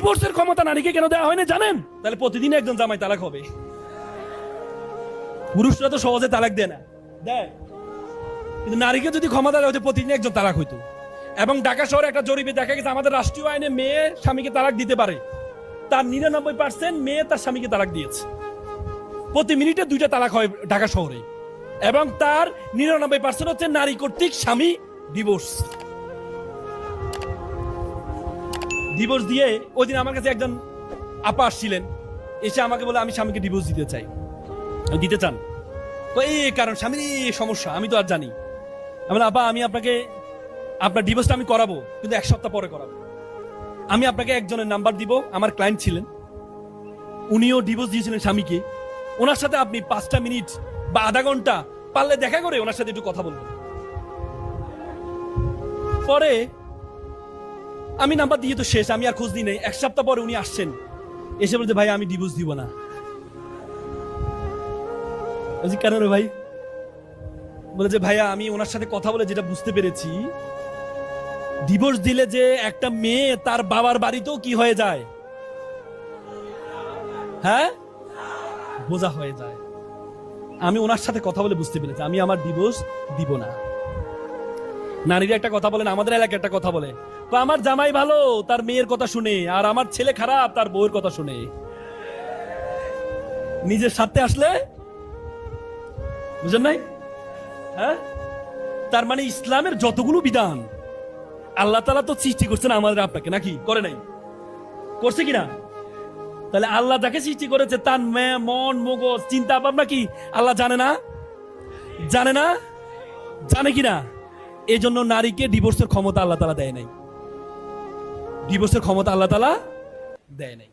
ডিভোর্সের ক্ষমতা নারীকে কেন দেওয়া হয় না জানেন? তাহলে প্রতিদিন একজন জামাই তালাক হবে। পুরুষরা তো সহজে তালাক দেয় না, দেয়, কিন্তু নারীকে যদি ক্ষমতা দেওয়া হতো প্রতিদিন একজন তালাক হইতো। এবং ঢাকা শহরে একটা জরিপে দেখা গেছে আমাদের রাষ্ট্রীয় আইনে মেয়ে স্বামীকে তালাক দিতে পারে, তার 99% মেয়ে তার স্বামীকে তালাক দিয়েছে। প্রতি মিনিটে 2টা তালাক হয় ঢাকা শহরে, এবং তার 99% হচ্ছে নারী কর্তৃক স্বামী ডিভোর্স। ডিভোর্স দিয়ে ওই দিন আমার কাছে একজন আপা আসছিলেন, এসে আমাকে বলে আমি স্বামীকে ডিভোর্স দিতে চাই। দিতে চান তো এই কারণ স্বামীর এই সমস্যা আমি তো আর জানি। আমি বলি, আপা আমি আপনাকে আপনার ডিভোর্সটা আমি করাবো, কিন্তু 1 সপ্তাহ পরে করাবো। আমি আপনাকে একজনের নাম্বার দিব, আমার ক্লায়েন্ট ছিলেন, উনিও ডিভোর্স দিয়েছিলেন স্বামীকে। ওনার সাথে আপনি 5টা মিনিট বা আধা ঘন্টা পারলে দেখা করে ওনার সাথে একটু কথা বলবেন। পরে আমি নাম্বার দিয়ে তো শেষ, আমি আর খোঁজ দিই নাই। 1 সপ্তাহ পরে উনি আসছেন, এসে বলতে ভাই আমি ডিভোর্স দিব না। কেন রে ভাই? বলে যে ভাইয়া আমি ওনার সাথে কথা বলে যেটা বুঝতে পেরেছি, ডিভোর্স দিলে যে একটা মেয়ে তার বাবার বাড়িতেও কি হয়ে যায়, হ্যাঁ, বোঝা হয়ে যায়। আমি ওনার সাথে কথা বলে বুঝতে পেরেছি আমি আমার ডিভোর্স দিব না। নারীরা একটা কথা বলেন, আমাদের এলাকায় একটা কথা বলে, তো আমার জামাই ভালো তার মেয়ের কথা শুনে, আর আমার ছেলে খারাপ তার বউয়ের কথা শুনে। নিজের সাথে আসলে বুঝেন নাই? হ্যাঁ, তার মানে ইসলামের যতগুলো বিধান আল্লাহ তাআলা তো সৃষ্টি করছেন আমাদের আপনাকে, নাকি করে নাই? করছে কিনা? তাহলে আল্লাহ যাকে সৃষ্টি করেছে তার মন মগজ চিন্তা ভাবনা কি আল্লাহ জানে না? জানে না? জানে কিনা? এই জন্য নারীকে ডিভোর্সের ক্ষমতা আল্লাহ তাআলা দেয় নাই। ডিভোর্সের ক্ষমতা আল্লাহ তাআলা দেয় নাই।